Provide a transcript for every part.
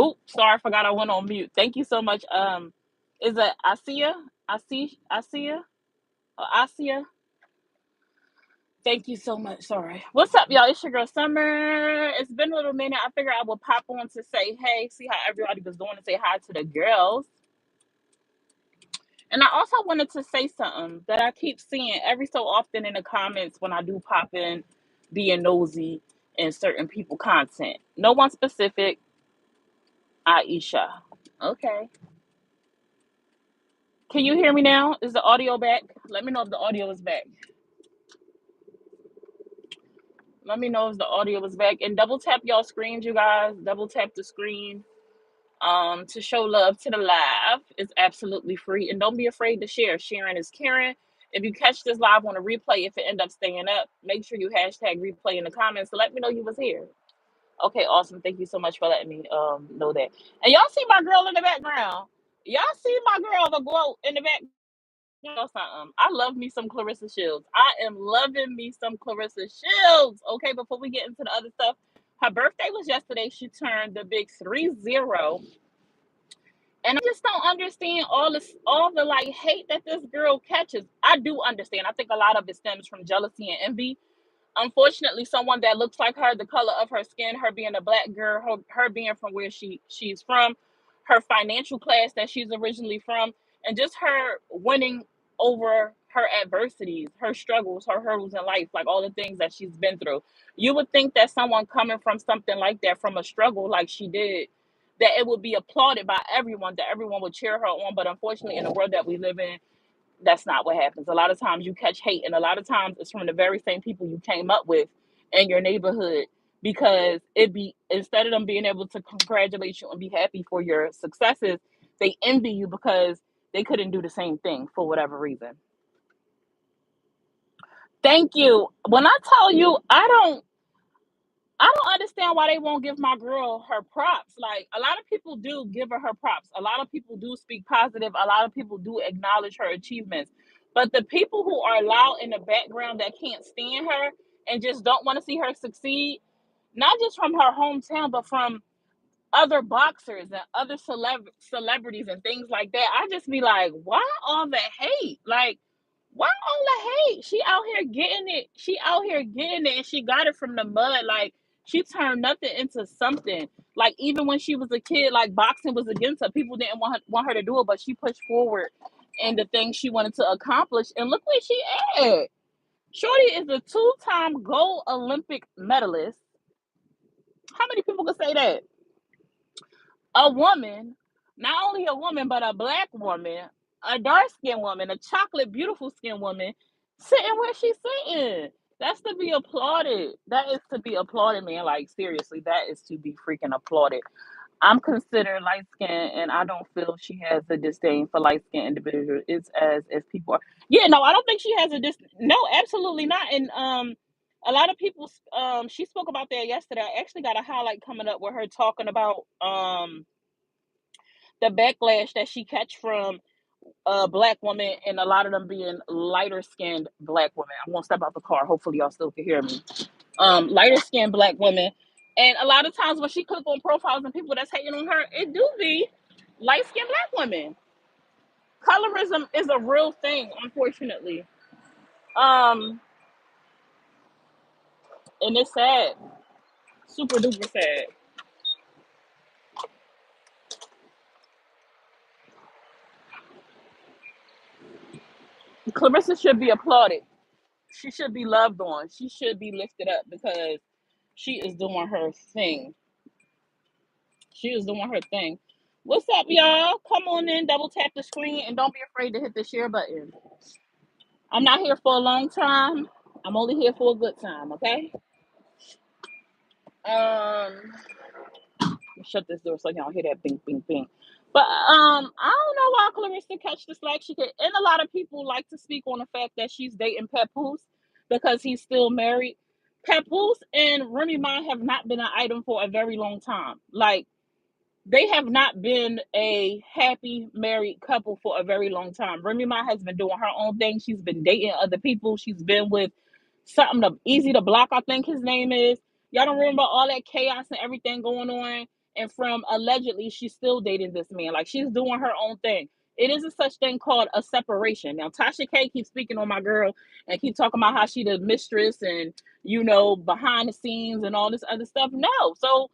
Oh, sorry, I forgot I went on mute. Thank you so much. Is it Asia? Asia? Or Asia? Thank you so much. Sorry. What's up, y'all? It's your girl Summer. It's been a little minute. I figured I would pop on to say hey, see how everybody was doing, and say hi to the girls. And I also wanted to say something that I keep seeing every so often in the comments when I do pop in, being nosy in certain people content. No one specific. Aisha. Okay. Can you hear me now? Is the audio back? Let me know if the audio is back. Let me know if the audio is back. And double tap y'all screens, you guys. Double tap the screen to show love to the live. It's absolutely free. And don't be afraid to share. Sharing is caring. If you catch this live on a replay, if it end up staying up, make sure you hashtag replay in the comments to let me know you was here. Okay, awesome. Thank you so much for letting me know that. And y'all see my girl in the background. Y'all see my girl, the glow in the back. You know something. I love me some Claressa Shields. I am loving me some Claressa Shields. Okay, before we get into the other stuff, her birthday was yesterday. She turned the big 30. And I just don't understand all the like hate that this girl catches. I do understand. I think a lot of it stems from jealousy and envy. Unfortunately, someone that looks like her, the color of her skin, her being a black girl, her being from where she's from, her financial class that she's originally from, and just her winning over her adversities, her struggles, her hurdles in life, like all the things that she's been through. You would think that someone coming from something like that, from a struggle like she did, that it would be applauded by everyone, that everyone would cheer her on. But unfortunately, in the world that we live in, that's not what happens. A lot of times you catch hate, and a lot of times it's from the very same people you came up with in your neighborhood, because it be, instead of them being able to congratulate you and be happy for your successes, they envy you because they couldn't do the same thing for whatever reason. Thank you. When I tell you, I don't understand why they won't give my girl her props. Like, a lot of people do give her props. A lot of people do speak positive. A lot of people do acknowledge her achievements. But the people who are loud in the background that can't stand her and just don't want to see her succeed, not just from her hometown, but from other boxers and other celebrities and things like that, I just be like, why all the hate? Like, why all the hate? She out here getting it. She out here getting it, and she got it from the mud. Like, she turned nothing into something. Like, even when she was a kid, like, boxing was against her. People didn't want her to do it, but she pushed forward in the things she wanted to accomplish. And look where she at. Shorty is a two-time gold Olympic medalist. How many people can say that? A woman, not only a woman, but a black woman, a dark skinned woman, a chocolate, beautiful skinned woman, sitting where she's sitting. That's to be applauded. That is to be applauded, man. Like, seriously, that is to be freaking applauded. I'm considered light skinned, and I don't feel she has a disdain for light skinned individuals. It's as if people are. Yeah, no, I don't think she has a No, absolutely not. And a lot of people. She spoke about that yesterday. I actually got a highlight coming up with her talking about the backlash that she catch from black women, and a lot of them being lighter skinned black women. I'm gonna step out the car. Hopefully y'all still can hear me. Lighter skinned black women. And a lot of times when she click on profiles and people that's hating on her, it do be light skinned black women. Colorism is a real thing, unfortunately. Um, and it's sad. Super duper sad. Clarissa should be applauded. She should be loved on. She should be lifted up because she is doing her thing. She is doing her thing. What's up, y'all? Come on in, double tap the screen, and don't be afraid to hit the share button. I'm not here for a long time. I'm only here for a good time, okay? Shut this door so y'all hear that bing, bing, bing. But I don't know why Clarissa catch the slack. She could, and a lot of people like to speak on the fact that she's dating Papoose because he's still married. Papoose and Remy Ma have not been an item for a very long time. Like, they have not been a happy married couple for a very long time. Remy Ma has been doing her own thing. She's been dating other people. She's been with something easy to block, I think his name is. Y'all don't remember all that chaos and everything going on. and from allegedly she's still dating this man. Like she's doing her own thing. It is a such thing called a separation. Now Tasha K keeps speaking on my girl and keep talking about how she the mistress and behind the scenes and all this other stuff. No, so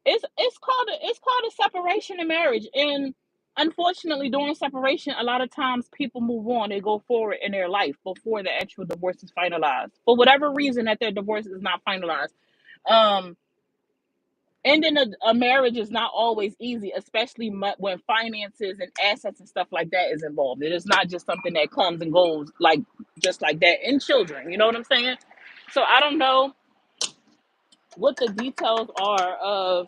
it's called a separation in marriage, and unfortunately, during separation, a lot of times people move on, they go forward in their life before the actual divorce is finalized. For whatever reason, that their divorce is not finalized. Um, Ending a marriage is not always easy, especially when finances and assets and stuff like that is involved. It is not just something that comes and goes like just like that. In children, you know what I'm saying? So I don't know what the details are of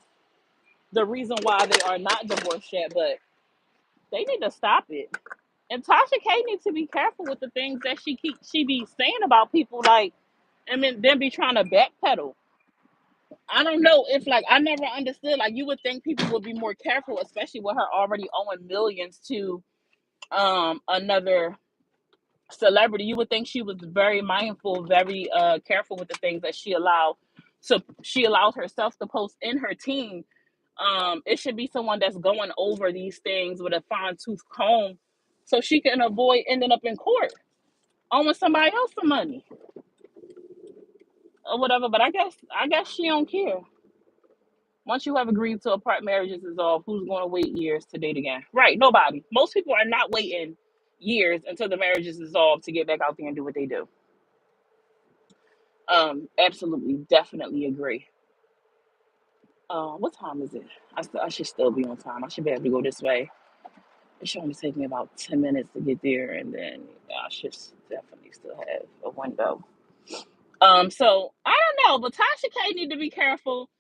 the reason why they are not divorced yet, but they need to stop it. And Tasha K needs to be careful with the things that she be saying about people. Like, I mean, then be trying to backpedal. I don't know if like I never understood. Like, you would think people would be more careful, especially with her already owing millions to another celebrity. You would think she was very mindful, very careful with the things that she allowed. So she allows herself to post in her team. It should be someone that's going over these things with a fine tooth comb so she can avoid ending up in court owing somebody else some money or whatever. But I guess she don't care. Once you have agreed to a part, marriage is dissolved. Who's going to wait years to date again? Right, nobody. Most people are not waiting years until the marriage is dissolved to get back out there and do what they do. Absolutely, definitely agree. What time is it? I should still be on time. I should be able to go this way. It should only take me about 10 minutes to get there, and then I should definitely still have a window. So I don't know, but Tasha K need to be careful.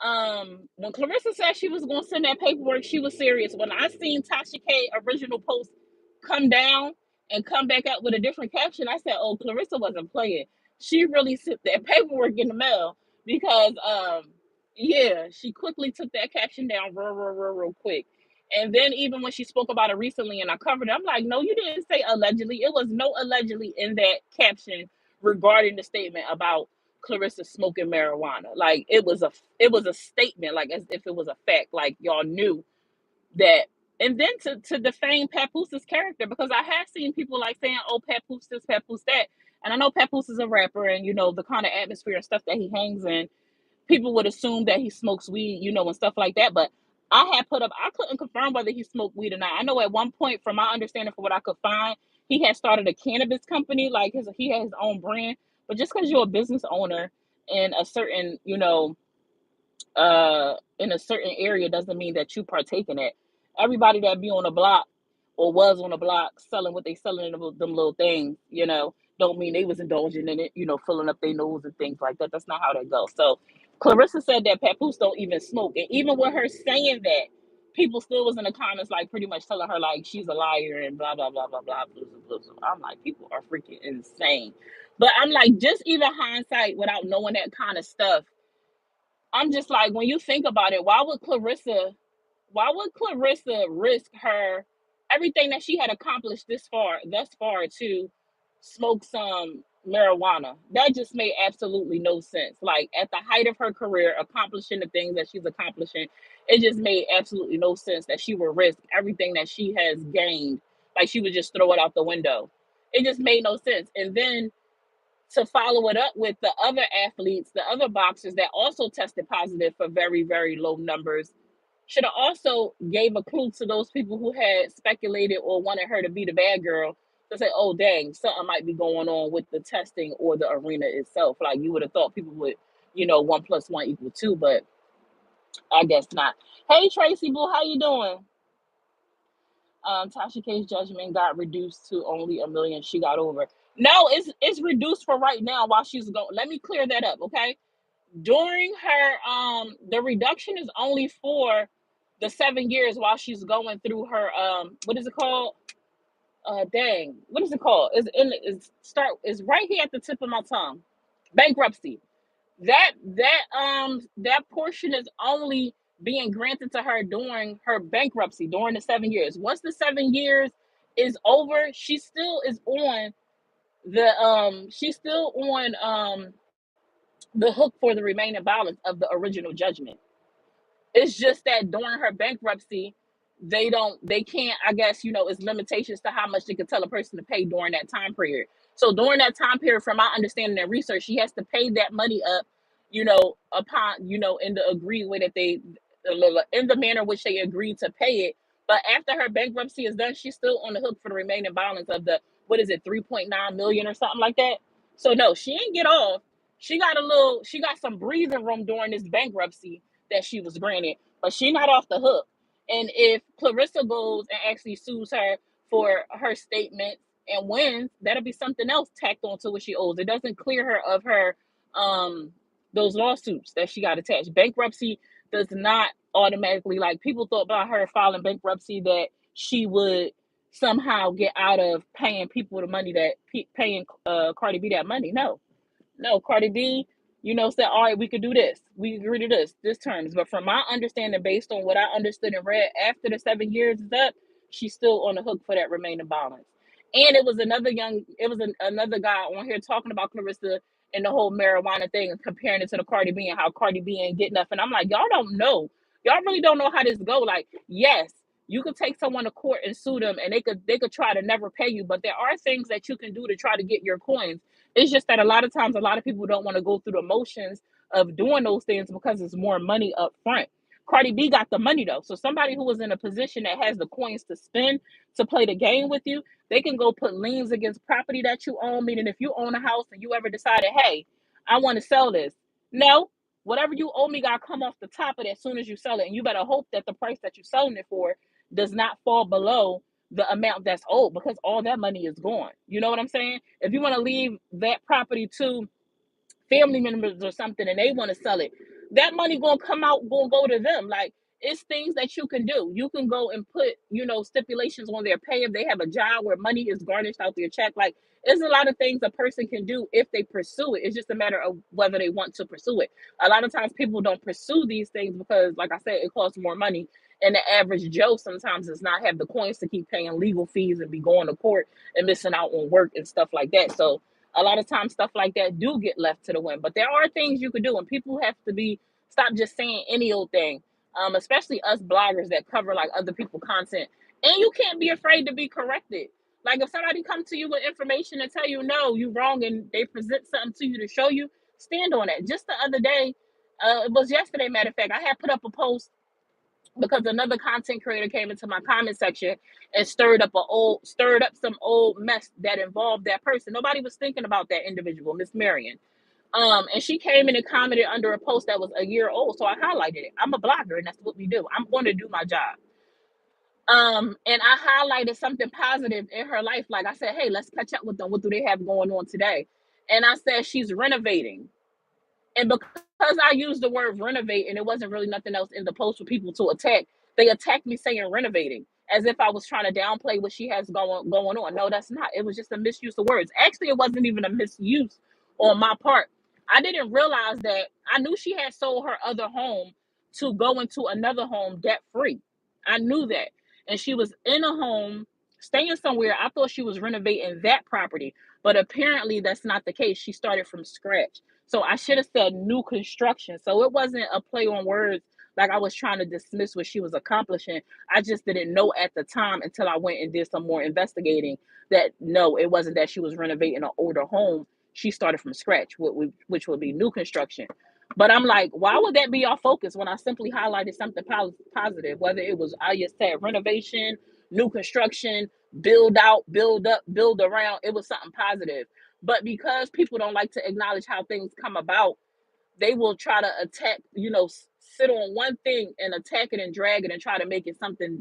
When Clarissa said she was gonna send that paperwork, she was serious. When I seen Tasha K original post come down and come back up with a different caption, I said, "Oh, Clarissa wasn't playing. She really sent that paperwork in the mail because yeah, she quickly took that caption down real quick." And then even when she spoke about it recently and I covered it, I'm like, no, you didn't say allegedly. It was no allegedly in that caption regarding the statement about Clarissa smoking marijuana. Like it was a statement, like as if it was a fact. Like y'all knew that. And then to defame Papoose' character, because I have seen people like saying, "Oh, Papoose this, Papoose that," and I know Papoose is a rapper, and the kind of atmosphere and stuff that he hangs in, people would assume that he smokes weed, and stuff like that. But I couldn't confirm whether he smoked weed or not. I know at one point, from my understanding, from what I could find, he had started a cannabis company, like he had his own brand. But just because you're a business owner in a certain, in a certain area doesn't mean that you partake in it. Everybody that be on the block or was on the block selling what they selling in them little things, don't mean they was indulging in it, filling up their nose and things like that. That's not how that goes. So Clarissa said that Papoose don't even smoke. And even with her saying that, people still was in the comments like pretty much telling her like she's a liar and blah blah blah blah blah blah blah blah. I'm like, people are freaking insane. But I'm like, just even hindsight without knowing that kind of stuff, I'm just like, when you think about it, why would Clarissa risk her everything that she had accomplished thus far to smoke some marijuana? That just made absolutely no sense. Like at the height of her career, accomplishing the things that she's accomplishing, it just made absolutely no sense that she would risk everything that she has gained. Like she would just throw it out the window. It just made no sense. And then to follow it up with the other athletes, the other boxers that also tested positive for very, very low numbers, should have also gave a clue to those people who had speculated or wanted her to be the bad girl to say, oh, dang, something might be going on with the testing or the arena itself. Like you would have thought people would, 1 + 1 = 2, but I guess not. Hey, Tracy Boo, how you doing? Tasha K's judgment got reduced to only 1 million. She got over. No, it's reduced for right now while she's going. Let me clear that up, okay? During her, the reduction is only for the 7 years while she's going through her, what is it called? Dang, what is it called? It's right here at the tip of my tongue. Bankruptcy. That portion is only being granted to her during her bankruptcy during the 7 years. Once the 7 years is over, she's still on the hook for the remaining balance of the original judgment. It's just that during her bankruptcy, they can't, I guess, it's limitations to how much they could tell a person to pay during that time period. So during that time period, from my understanding and research, she has to pay that money up, upon, in the agreed way that in the manner which they agreed to pay it. But after her bankruptcy is done, she's still on the hook for the remaining balance of the, what is it, 3.9 million or something like that. So no, she ain't get off. She got some breathing room during this bankruptcy that she was granted, but she's not off the hook. And if Claressa goes and actually sues her for her statement and wins, that'll be something else tacked onto what she owes. It doesn't clear her of her um those lawsuits that she got attached. Bankruptcy does not automatically, like people thought about her filing bankruptcy, that she would somehow get out of paying people the money that paying Cardi B that money. No, Cardi B, said, all right, we could do this. We agree to this terms. But from my understanding, based on what I understood and read, after the 7 years is up, she's still on the hook for that remaining balance. And another guy on here talking about Claressa and the whole marijuana thing and comparing it to the Cardi B and how Cardi B ain't getting enough. And I'm like, y'all don't know. Y'all really don't know how this go. Like, yes, you could take someone to court and sue them and they could try to never pay you, but there are things that you can do to try to get your coins. It's just that a lot of times, a lot of people don't want to go through the motions of doing those things because it's more money up front. Cardi B got the money though. So somebody who is in a position that has the coins to spend to play the game with you, they can go put liens against property that you own. Meaning if you own a house and you ever decided, hey, I want to sell this. No, whatever you owe me got to come off the top of it as soon as you sell it. And you better hope that the price that you're selling it for does not fall below the amount that's owed, because all that money is gone. You know what I'm saying? If you want to leave that property to family members or something and they want to sell it, that money gonna come out, gonna go to them. Like, it's things that you can do. You can go and put, stipulations on their pay if they have a job where money is garnished out their check. Like, there's a lot of things a person can do if they pursue it. It's just a matter of whether they want to pursue it. A lot of times people don't pursue these things because, like I said, it costs more money. And the average Joe sometimes does not have the coins to keep paying legal fees and be going to court and missing out on work and stuff like that. So a lot of times stuff like that do get left to the wind. But there are things you could do, and people have to stop just saying any old thing. Especially us bloggers that cover like other people content. And you can't be afraid to be corrected. Like, if somebody comes to you with information and tell you no, you wrong, and they present something to you to show you, stand on it. Just the other day, it was yesterday, matter of fact, I had put up a post because another content creator came into my comment section and stirred up some old mess that involved that person. Nobody was thinking about that individual, Miss Marion. And she came in and commented under a post that was a year old. So I highlighted it. I'm a blogger and that's what we do. I'm going to do my job. And I highlighted something positive in her life. Like, I said, hey, let's catch up with them. What do they have going on today? And I said, she's renovating. And because I used the word renovate and it wasn't really nothing else in the post for people to attack, they attacked me saying renovating as if I was trying to downplay what she has going on. No, that's not. It was just a misuse of words. Actually, it wasn't even a misuse on my part. I didn't realize that. I knew she had sold her other home to go into another home debt free. I knew that. And she was in a home staying somewhere. I thought she was renovating that property, but apparently that's not the case. She started from scratch. So I should have said new construction. So it wasn't a play on words like I was trying to dismiss what she was accomplishing. I just didn't know at the time until I went and did some more investigating that no, it wasn't that she was renovating an older home. She started from scratch, which would be new construction. But I'm like, why would that be our focus when I simply highlighted something positive? Whether it was, I just said renovation, new construction, build out, build up, build around, it was something positive. But because people don't like to acknowledge how things come about, they will try to attack, sit on one thing and attack it and drag it and try to make it something,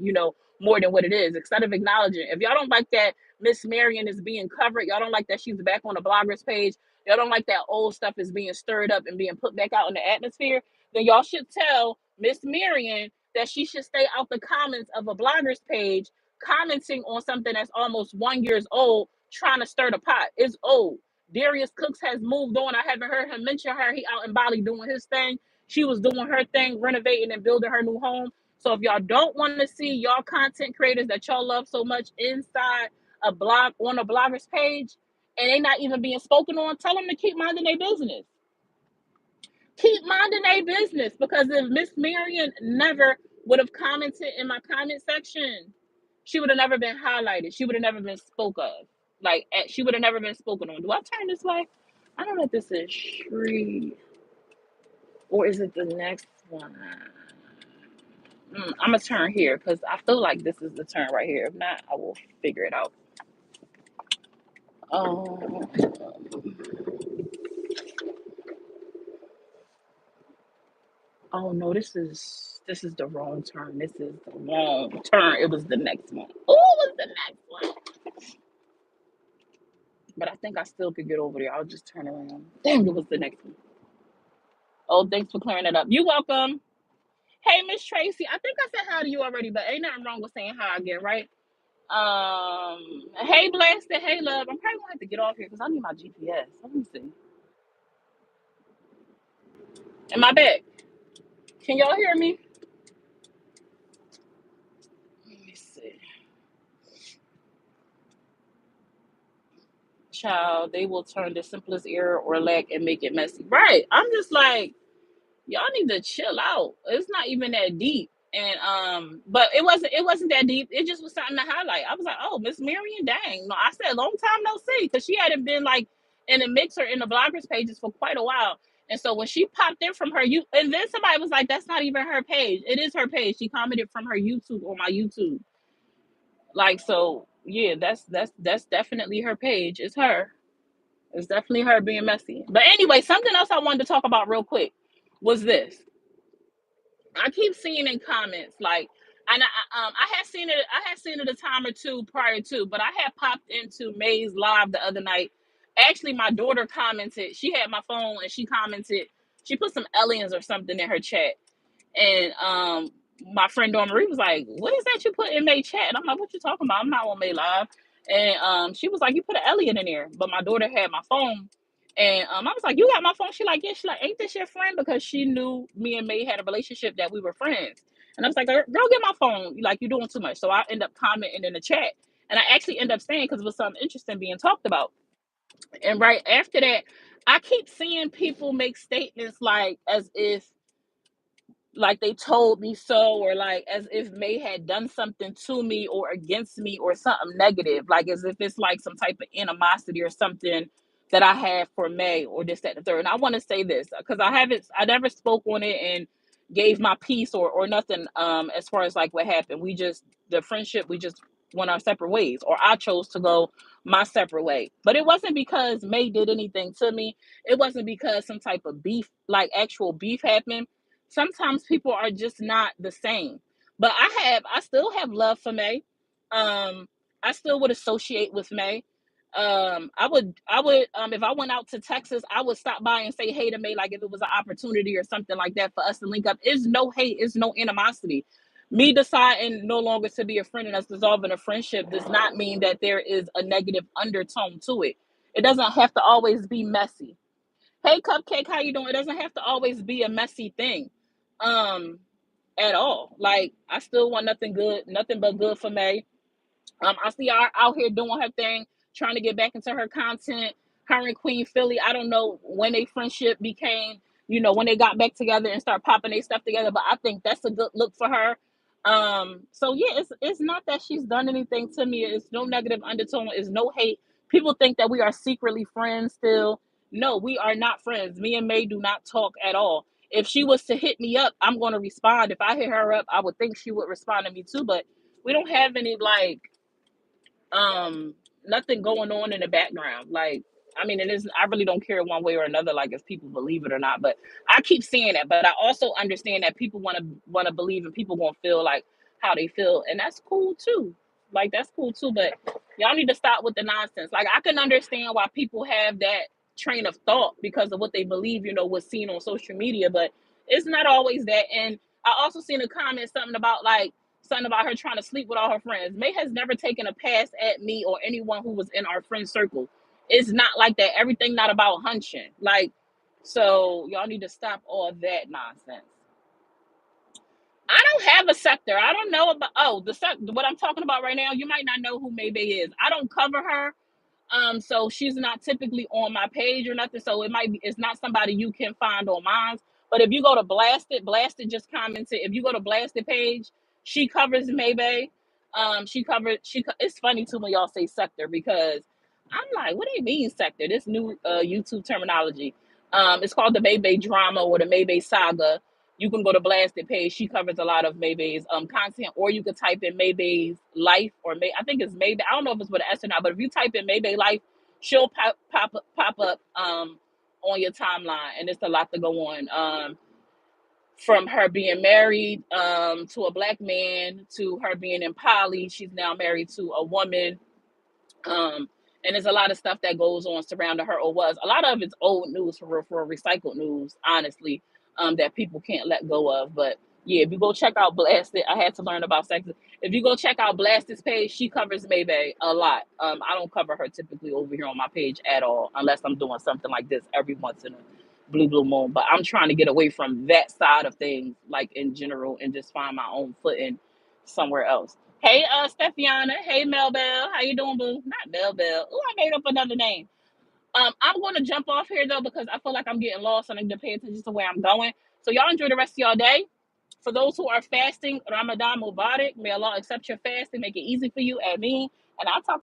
more than what it is, instead of acknowledging. If y'all don't like that Miss Marion is being covered, y'all don't like that she's back on the bloggers page, y'all don't like that old stuff is being stirred up and being put back out in the atmosphere, then y'all should tell Miss Marion that she should stay out the comments of a bloggers page commenting on something that's almost 1 year old, trying to stir the pot. It's old. Darius Cooks has moved on. I haven't heard him mention her. He out in Bali doing his thing. She was doing her thing, renovating and building her new home. So if y'all don't want to see y'all content creators that y'all love so much inside a blog on a blogger's page and they not even being spoken on, tell them to keep minding their business. keep minding their business, because if Miss Marion never would have commented in my comment section, she would have never been highlighted. She would have never been spoke of. Like, she would have never been spoken on. Do I turn this way? I don't know if this is Shri or is it the next one. I'm gonna turn here because I feel like this is the turn right here. If not, I will figure it out. Um, oh no, this is the wrong turn. This is the wrong turn. It was the next one. Oh, it was the next one. But I think I still could get over there. I'll just turn around. Dang, it was the next one. Oh, thanks for clearing it up. You're welcome. Hey, Miss Tracy. I think I said hi to you already, but ain't nothing wrong with saying hi again, right? Hey, Blasted. Hey, love. I'm probably gonna have to get off here because I need my GPS. Let me see. Am I back? Can y'all hear me? Let me see. Child, they will turn the simplest error or lack and make it messy. Right. I'm just like, y'all need to chill out. It's not even that deep. And but it wasn't that deep. It just was something to highlight. I was like, oh, Miss Marion, dang. No, I said long time no see, because she hadn't been like in the mixer in the bloggers pages for quite a while. And so when she popped in from her and then somebody was like, that's not even her page. It is her page. She commented from her YouTube on my YouTube. Like, so yeah, that's definitely her page. It's her. It's definitely her being messy. But anyway, something else I wanted to talk about real quick was this. I keep seeing in comments like, and I had seen it. I had seen it a time or two prior to, but I had popped into May's live the other night. Actually, my daughter commented. She had my phone and she commented. She put some aliens or something in her chat, and my friend Dawn Marie was like, "What is that you put in May chat?" And I'm like, "What you talking about? I'm not on May live." And she was like, "You put an alien in there," but my daughter had my phone. And I was like, "You got my phone?" She like, "Yeah." She like, "Ain't this your friend?" Because she knew me and May had a relationship that we were friends. And I was like, "Girl, get my phone. Like, you're doing too much." So I end up commenting in the chat. And I actually end up saying, because it was something interesting being talked about. And right after that, I keep seeing people make statements like as if like they told me so, or like as if May had done something to me or against me or something negative, like as if it's like some type of animosity or something that I have for May or this, that, and the third. And I want to say this because I never spoke on it and gave my piece or nothing as far as like what happened. The friendship, we just went our separate ways, or I chose to go my separate way. But it wasn't because May did anything to me. It wasn't because some type of beef, like actual beef happened. Sometimes people are just not the same. But I still have love for May. I still would associate with May. I would if I went out to Texas, I would stop by and say hey to May, like if it was an opportunity or something like that for us to link up. It's no hate, it's no animosity. Me deciding no longer to be a friend and us dissolving a friendship does not mean that there is a negative undertone to it. It doesn't have to always be messy. Hey Cupcake, how you doing? It doesn't have to always be a messy thing. Um, at all. Like I still want nothing good, nothing but good for May. I see her out here doing her thing, trying to get back into her content. Her and Queen Philly. I don't know when they friendship became, when they got back together and start popping their stuff together. But I think that's a good look for her. So yeah, it's not that she's done anything to me. It's no negative undertone. It's no hate. People think that we are secretly friends still. No, we are not friends. Me and May do not talk at all. If she was to hit me up, I'm going to respond. If I hit her up, I would think she would respond to me too. But we don't have any like nothing going on in the background. Like, I mean, I really don't care one way or another, like if people believe it or not. But I keep seeing that. But I also understand that people want to believe and people gonna feel like how they feel, and that's cool too. Like that's cool too. But y'all need to stop with the nonsense. Like I can understand why people have that train of thought because of what they believe, was seen on social media, but it's not always that. And I also seen a comment something about like something about her trying to sleep with all her friends. May has never taken a pass at me or anyone who was in our friend circle. It's not like that. Everything not about hunching. Like, so y'all need to stop all that nonsense. I don't have a sector. I don't know about what I'm talking about right now. You might not know who Maybe is. I don't cover her. So she's not typically on my page or nothing. So it's not somebody you can find on mine. But if you go to Blasted just commented. If you go to Blasted page, she covers Maybay. It's funny too when y'all say sector, because I'm like, what do you mean sector? This new YouTube terminology. It's called the Maybay drama or the Maybay saga. You can go to Blasted page. She covers a lot of Maybay's content, or you could type in Maybay's life, or I think it's Maybay. I don't know if it's with an S or not, but if you type in Maybay life, she'll pop up on your timeline, and it's a lot to go on. From her being married to a black man, to her being in poly, she's now married to a woman. And there's a lot of stuff that goes on surrounding her, or was. A lot of it's old news, for recycled news, honestly, that people can't let go of. But yeah, if you go check out Blasted, I had to learn about sex. If you go check out Blasted's page, she covers Maybay a lot. I don't cover her typically over here on my page at all, unless I'm doing something like this every once in a blue moon. But I'm trying to get away from that side of things, like in general, and just find my own footing somewhere else. Hey, Stephiana. Hey, Melbell. How you doing, boo? Not Melbell. Oh, I made up another name. I'm going to jump off here, though, because I feel like I'm getting lost and I need to pay attention to where I'm going. So y'all enjoy the rest of y'all day. For those who are fasting, Ramadan Mubarak, may Allah accept your fast and make it easy for you. Ameen. And I'll talk